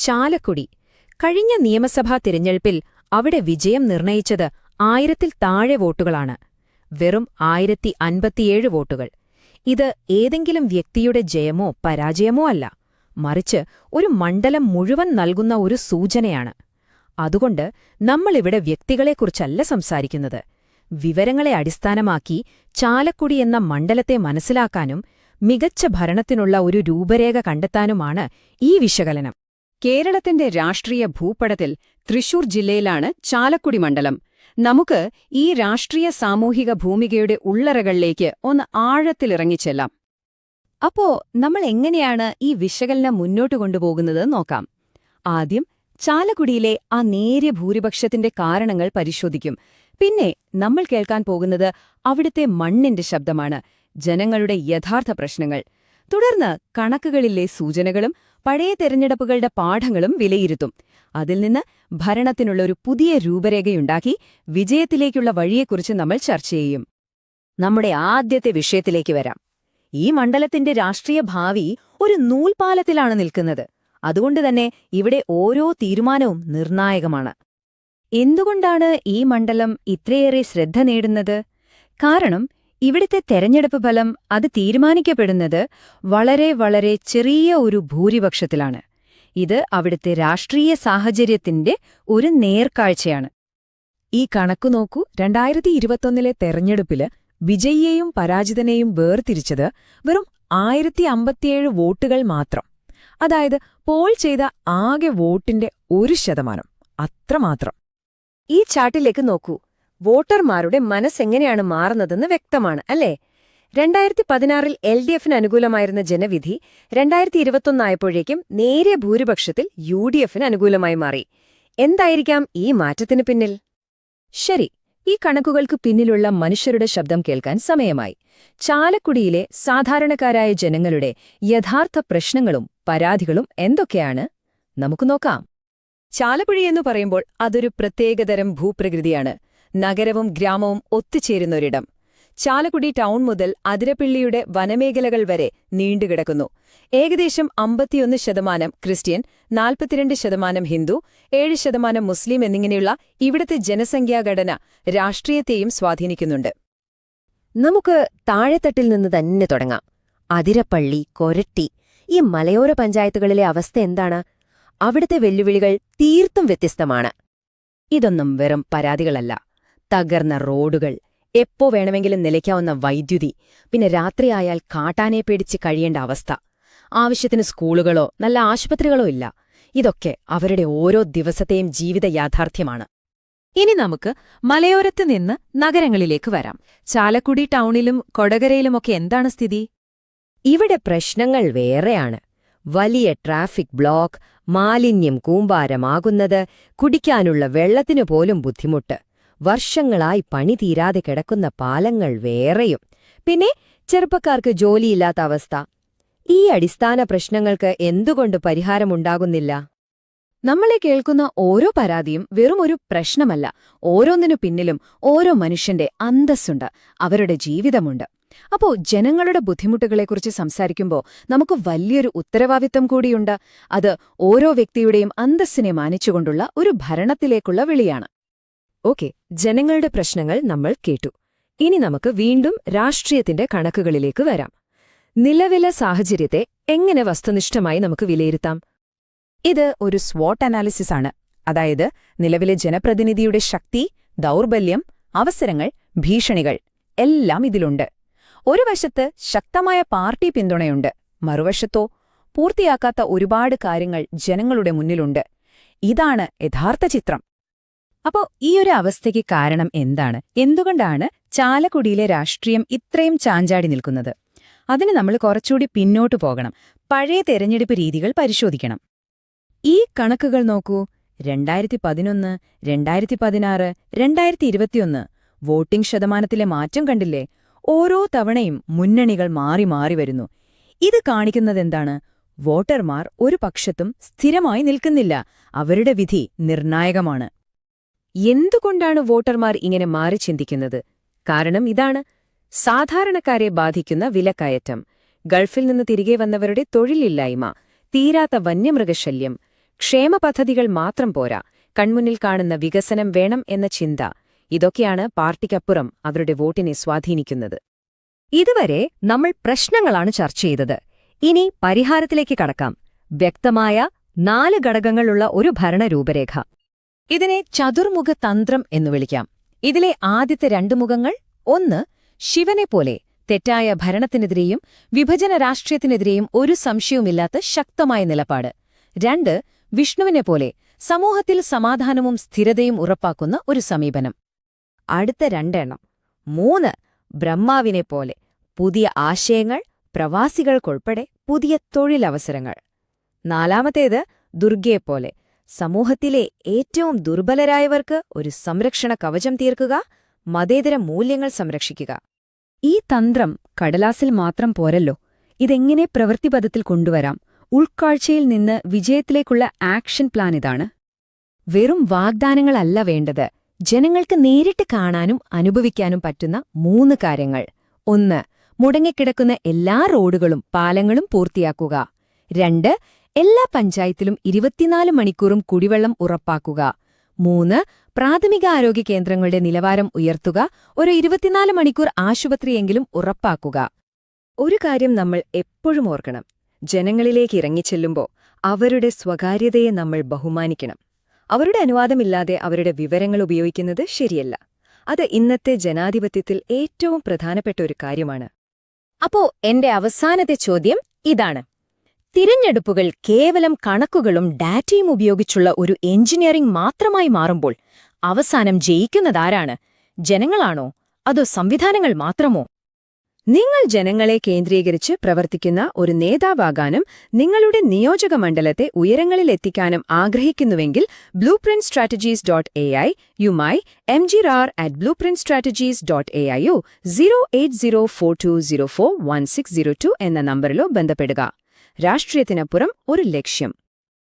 ചാലക്കുടി. കഴിഞ്ഞ നിയമസഭാ തിരഞ്ഞെടുപ്പിൽ അവിടെ വിജയം നിർണയിച്ചത് 1000-ൽ താഴെ വോട്ടുകളാണ്. വെറും 1057 വോട്ടുകൾ. ഇത് ഏതെങ്കിലും വ്യക്തിയുടെ ജയമോ പരാജയമോ അല്ല, മറിച്ച് ഒരു മണ്ഡലം മുഴുവൻ നൽകുന്ന ഒരു സൂചനയാണ്. അതുകൊണ്ട് നമ്മളിവിടെ വ്യക്തികളെക്കുറിച്ചല്ല സംസാരിക്കുന്നത്. വിവരങ്ങളെ അടിസ്ഥാനമാക്കി ചാലക്കുടി എന്ന മണ്ഡലത്തെ മനസ്സിലാക്കാനും മികച്ച ഭരണത്തിനുള്ള ഒരു രൂപരേഖ കണ്ടെത്താനുമാണ് ഈ വിശകലനം. കേരളത്തിന്റെ രാഷ്ട്രീയ ഭൂപടത്തിൽ തൃശൂർ ജില്ലയിലാണ് ചാലക്കുടി മണ്ഡലം. നമുക്ക് ഈ രാഷ്ട്രീയ സാമൂഹിക ഭൂമികയുടെ ഉള്ളറകളിലേക്ക് ഒന്ന് ആഴത്തിലിറങ്ങിച്ചെല്ലാം. അപ്പോ നമ്മൾ എങ്ങനെയാണ് ഈ വിശകലനം മുന്നോട്ട് കൊണ്ടുപോകുന്നത് നോക്കാം. ആദ്യം ചാലക്കുടിയിലെ ആ നേരിയ ഭൂരിപക്ഷത്തിന്റെ കാരണങ്ങൾ പരിശോധിക്കും. പിന്നെ നമ്മൾ കേൾക്കാൻ പോകുന്നത് അവിടുത്തെ മണ്ണിന്റെ ശബ്ദമാണ്, ജനങ്ങളുടെ യഥാർത്ഥ പ്രശ്നങ്ങൾ. തുടർന്ന് കണക്കുകളിലെ സൂചനകളും പഴയ തെരഞ്ഞെടുപ്പുകളുടെ പാഠങ്ങളും വിലയിരുത്തും. അതിൽ നിന്ന് ഭരണത്തിനുള്ളൊരു പുതിയ രൂപരേഖയുണ്ടാക്കി വിജയത്തിലേക്കുള്ള വഴിയെക്കുറിച്ച് നമ്മൾ ചർച്ച ചെയ്യും. നമ്മുടെ ആദ്യത്തെ വിഷയത്തിലേക്ക് വരാം. ഈ മണ്ഡലത്തിന്റെ രാഷ്ട്രീയ ഭാവി ഒരു നൂൽപാലത്തിലാണ് നിൽക്കുന്നത്. അതുകൊണ്ടുതന്നെ ഇവിടെ ഓരോ തീരുമാനവും നിർണായകമാണ്. എന്തുകൊണ്ടാണ് ഈ മണ്ഡലം ഇത്രയേറെ ശ്രദ്ധ നേടുന്നത്? കാരണം ഇവിടുത്തെ തെരഞ്ഞെടുപ്പ് ഫലം അത് തീരുമാനിക്കപ്പെടുന്നത് വളരെ വളരെ ചെറിയ ഒരു ഭൂരിപക്ഷത്തിലാണ്. ഇത് അവിടുത്തെ രാഷ്ട്രീയ സാഹചര്യത്തിന്റെ ഒരു നേർക്കാഴ്ചയാണ്. ഈ കണക്കു നോക്കൂ. 2021-ലെ തെരഞ്ഞെടുപ്പില് വിജയിയെയും പരാജിതനെയും വേർതിരിച്ചത് വെറും 1057 വോട്ടുകൾ മാത്രം. അതായത് പോൾ ചെയ്ത ആകെ വോട്ടിന്റെ 1%. അത്രമാത്രം. ഈ ചാർട്ടിലേക്ക് നോക്കൂ. വോട്ടർമാരുടെ മനസ്സെങ്ങനെയാണ് മാറുന്നതെന്ന് വ്യക്തമാണ്, അല്ലേ? 2016-ൽ LDFന് അനുകൂലമായിരുന്ന ജനവിധി 2021 ആയപ്പോഴേക്കും നേരിയ ഭൂരിപക്ഷത്തിൽ UDFന് അനുകൂലമായി മാറി. എന്തായിരിക്കാം ഈ മാറ്റത്തിനു പിന്നിൽ? ശരി, ഈ കണക്കുകൾക്ക് പിന്നിലുള്ള മനുഷ്യരുടെ ശബ്ദം കേൾക്കാൻ സമയമായി. ചാലക്കുടിയിലെ സാധാരണക്കാരായ ജനങ്ങളുടെ യഥാർത്ഥ പ്രശ്നങ്ങളും പരാതികളും എന്തൊക്കെയാണ്? നമുക്ക് നോക്കാം. ചാലക്കുടിയെന്നു പറയുമ്പോൾ അതൊരു പ്രത്യേകതരം ഭൂപ്രകൃതിയാണ്. നഗരവും ഗ്രാമവും ഒത്തുചേരുന്നൊരിടം. ചാലക്കുടി ടൗൺ മുതൽ അതിരപ്പിള്ളിയുടെ വനമേഖലകൾ വരെ നീണ്ടുകിടക്കുന്നു. ഏകദേശം 51% ക്രിസ്ത്യൻ, 42% ഹിന്ദു, 7% മുസ്ലിം എന്നിങ്ങനെയുള്ള ഇവിടത്തെ ജനസംഖ്യാഘടന രാഷ്ട്രീയത്തെയും സ്വാധീനിക്കുന്നുണ്ട്. നമുക്ക് താഴെത്തട്ടിൽ നിന്ന് തന്നെ തുടങ്ങാം. അതിരപ്പള്ളി, കൊരട്ടി, ഈ മലയോര പഞ്ചായത്തുകളിലെ അവസ്ഥ എന്താണ്? അവിടുത്തെ വെല്ലുവിളികൾ തീർത്തും വ്യത്യസ്തമാണ്. ഇതൊന്നും വെറും പരാതികളല്ല. തകർന്ന റോഡുകൾ, എപ്പോ വേണമെങ്കിലും നിലയ്ക്കാവുന്ന വൈദ്യുതി, പിന്നെ രാത്രിയായാൽ കാട്ടാനെ പേടിച്ച് കഴിയേണ്ട അവസ്ഥ. ആവശ്യത്തിന് സ്കൂളുകളോ നല്ല ആശുപത്രികളോ ഇല്ല. ഇതൊക്കെ അവരുടെ ഓരോ ദിവസത്തെയും ജീവിത യാഥാർത്ഥ്യമാണ്. ഇനി നമുക്ക് മലയോരത്ത് നിന്ന് നഗരങ്ങളിലേക്ക് വരാം. ചാലക്കുടി ടൗണിലും കൊടകരയിലുമൊക്കെ എന്താണ് സ്ഥിതി? ഇവിടെ പ്രശ്നങ്ങൾ വേറെയാണ്. വലിയ ട്രാഫിക് ബ്ലോക്ക്, മാലിന്യം കൂമ്പാരമാകുന്നത്, കുടിക്കാനുള്ള വെള്ളത്തിനു പോലും ബുദ്ധിമുട്ട്, വർഷങ്ങളായി പണി തീരാതെ കിടക്കുന്ന പാലങ്ങൾ വേറെയും, പിന്നെ ചെറുപ്പക്കാർക്ക് ജോലിയില്ലാത്ത അവസ്ഥ. ഈ അടിസ്ഥാന പ്രശ്നങ്ങൾക്ക് എന്തുകൊണ്ട് പരിഹാരമുണ്ടാകുന്നില്ല? നമ്മളെ കേൾക്കുന്ന ഓരോ പരാതിയും വെറുമൊരു പ്രശ്നമല്ല. ഓരോന്നിനു പിന്നിലും ഓരോ മനുഷ്യന്റെ അന്തസ്സുണ്ട്, അവരുടെ ജീവിതമുണ്ട്. അപ്പോ ജനങ്ങളുടെ ബുദ്ധിമുട്ടുകളെക്കുറിച്ച് സംസാരിക്കുമ്പോൾ നമുക്ക് വലിയൊരു ഉത്തരവാദിത്തം കൂടിയുണ്ട്. അത് ഓരോ വ്യക്തിയുടെയും അന്തസ്സിനെ മാനിച്ചുകൊണ്ടുള്ള ഒരു ഭരണത്തിലേക്കുള്ള വിളിയാണ്. ഓക്കെ, ജനങ്ങളുടെ പ്രശ്നങ്ങൾ നമ്മൾ കേട്ടു. ഇനി നമുക്ക് വീണ്ടും രാഷ്ട്രീയത്തിന്റെ കണക്കുകളിലേക്ക് വരാം. നിലവിലെ സാഹചര്യത്തെ എങ്ങനെ വസ്തുനിഷ്ഠമായി നമുക്ക് വിലയിരുത്താം? ഇത് ഒരു സ്വോട്ട് അനാലിസിസ് ആണ്. അതായത് നിലവിലെ ജനപ്രതിനിധിയുടെ ശക്തി, ദൗർബല്യം, അവസരങ്ങൾ, ഭീഷണികൾ എല്ലാം ഇതിലുണ്ട്. ഒരു വശത്ത് ശക്തമായ പാർട്ടി പിന്തുണയുണ്ട്, മറുവശത്തോ പൂർത്തിയാക്കാത്ത ഒരുപാട് കാര്യങ്ങൾ ജനങ്ങളുടെ മുന്നിലുണ്ട്. ഇതാണ് യഥാർത്ഥ ചിത്രം. അപ്പോ ഈയൊരു അവസ്ഥയ്ക്ക് കാരണം എന്താണ്? എന്തുകൊണ്ടാണ് ചാലക്കുടിയിലെ രാഷ്ട്രീയം ഇത്രയും ചാഞ്ചാടി നിൽക്കുന്നത്? അതിന് നമ്മൾ കുറച്ചുകൂടി പിന്നോട്ടു പോകണം. പഴയ തെരഞ്ഞെടുപ്പ് രീതികൾ പരിശോധിക്കണം. ഈ കണക്കുകൾ നോക്കൂ. 2011, 2016, 2021 വോട്ടിംഗ് ശതമാനത്തിലെ മാറ്റം കണ്ടില്ലേ? ഓരോ തവണയും മുന്നണികൾ മാറി മാറി വരുന്നു. ഇത് കാണിക്കുന്നതെന്താണ്? വോട്ടർമാർ ഒരു പക്ഷത്തും സ്ഥിരമായി നിൽക്കുന്നില്ല. അവരുടെ വിധി നിർണായകമാണ്. എന്തുകൊണ്ടാണ് വോട്ടർമാർ ഇങ്ങനെ മാറി ചിന്തിക്കുന്നത്? കാരണം ഇതാണ്: സാധാരണക്കാരെ ബാധിക്കുന്ന വിലക്കയറ്റം, ഗൾഫിൽ നിന്ന് തിരികെ വന്നവരുടെ തൊഴിലില്ലായ്മ, തീരാത്ത വന്യമൃഗശല്യം, ക്ഷേമ പദ്ധതികൾ മാത്രം പോരാ, കൺമുന്നിൽ കാണുന്ന വികസനം വേണം എന്ന ചിന്ത. ഇതൊക്കെയാണ് പാർട്ടിക്കപ്പുറം അവരുടെ വോട്ടിനെ സ്വാധീനിക്കുന്നത്. ഇതുവരെ നമ്മൾ പ്രശ്നങ്ങളാണ് ചർച്ച ചെയ്തത്. ഇനി പരിഹാരത്തിലേക്ക് കടക്കാം. വ്യക്തമായ 4 ഘടകങ്ങളുള്ള ഒരു ഭരണരൂപരേഖ. ഇതിനെ ചതുർമുഖ തന്ത്രം എന്നു വിളിക്കാം. ഇതിലെ ആദ്യത്തെ 2 മുഖങ്ങൾ: 1, ശിവനെപ്പോലെ തെറ്റായ ഭരണത്തിനെതിരെയും വിഭജന രാഷ്ട്രീയത്തിനെതിരെയും ഒരു സംശയവുമില്ലാത്ത ശക്തമായ നിലപാട്. 2, വിഷ്ണുവിനെപ്പോലെ സമൂഹത്തിൽ സമാധാനവും സ്ഥിരതയും ഉറപ്പാക്കുന്ന ഒരു സമീപനം. അടുത്ത 2 എണ്ണം. 3, ബ്രഹ്മാവിനെപ്പോലെ പുതിയ ആശയങ്ങൾ, പ്രവാസികൾക്കുൾപ്പെടെ പുതിയ തൊഴിലവസരങ്ങൾ. 4, ദുർഗയെപ്പോലെ സമൂഹത്തിലെ ഏറ്റവും ദുർബലരായവർക്ക് ഒരു സംരക്ഷണ കവചം തീർക്കുക, മതേതര മൂല്യങ്ങൾ സംരക്ഷിക്കുക. ഈ തന്ത്രം കടലാസിൽ മാത്രം പോരല്ലോ. ഇതെങ്ങനെ പ്രവൃത്തിപഥത്തിൽ കൊണ്ടുവരാം? ഉൾക്കാഴ്ചയിൽ നിന്ന് വിജയത്തിലേക്കുള്ള ആക്ഷൻ പ്ലാൻ ഇതാണ്. വെറും വാഗ്ദാനങ്ങളല്ല വേണ്ടത്, ജനങ്ങൾക്ക് നേരിട്ട് കാണാനും അനുഭവിക്കാനും പറ്റുന്ന 3 കാര്യങ്ങൾ. 1, മുടങ്ങിക്കിടക്കുന്ന എല്ലാ റോഡുകളും പാലങ്ങളും പൂർത്തിയാക്കുക. 2, എല്ലാ പഞ്ചായത്തിലും 24 മണിക്കൂറും കുടിവെള്ളം ഉറപ്പാക്കുക. 3, പ്രാഥമികാരോഗ്യ കേന്ദ്രങ്ങളുടെ നിലവാരം ഉയർത്തുക, ഒരു 24 മണിക്കൂർ ആശുപത്രിയെങ്കിലും ഉറപ്പാക്കുക. ഒരു കാര്യം നമ്മൾ എപ്പോഴും ഓർക്കണം. ജനങ്ങളിലേക്ക് ഇറങ്ങിച്ചെല്ലുമ്പോൾ അവരുടെ സ്വകാര്യതയെ നമ്മൾ ബഹുമാനിക്കണം. അവരുടെ അനുവാദമില്ലാതെ അവരുടെ വിവരങ്ങൾ ഉപയോഗിക്കുന്നത് ശരിയല്ല. അത് ഇന്നത്തെ ജനാധിപത്യത്തിൽ ഏറ്റവും പ്രധാനപ്പെട്ട ഒരു കാര്യമാണ്. അപ്പോ എന്റെ അവസാനത്തെ ചോദ്യം ഇതാണ്: തിരഞ്ഞെടുപ്പുകൾ കേവലം കണക്കുകളും ഡാറ്റയും ഉപയോഗിച്ചുള്ള ഒരു എഞ്ചിനീയറിംഗ് മാത്രമായി മാറുമ്പോൾ അവസാനം ജയിക്കുന്നതാരാണ്? ജനങ്ങളാണോ അതോ സംവിധാനങ്ങൾ മാത്രമോ? നിങ്ങൾ ജനങ്ങളെ കേന്ദ്രീകരിച്ച് പ്രവർത്തിക്കുന്ന ഒരു നേതാവാകാനും നിങ്ങളുടെ നിയോജക മണ്ഡലത്തെ ഉയരങ്ങളിലെത്തിക്കാനും ആഗ്രഹിക്കുന്നുവെങ്കിൽ blueprintstrategies.ai യുമായി mgrar@blueprintstrategies.ai 08042041602 എന്ന നമ്പറിലോ ബന്ധപ്പെടുക. രാഷ്ട്രീയത്തിനപ്പുറം ഒരു ലക്ഷ്യം.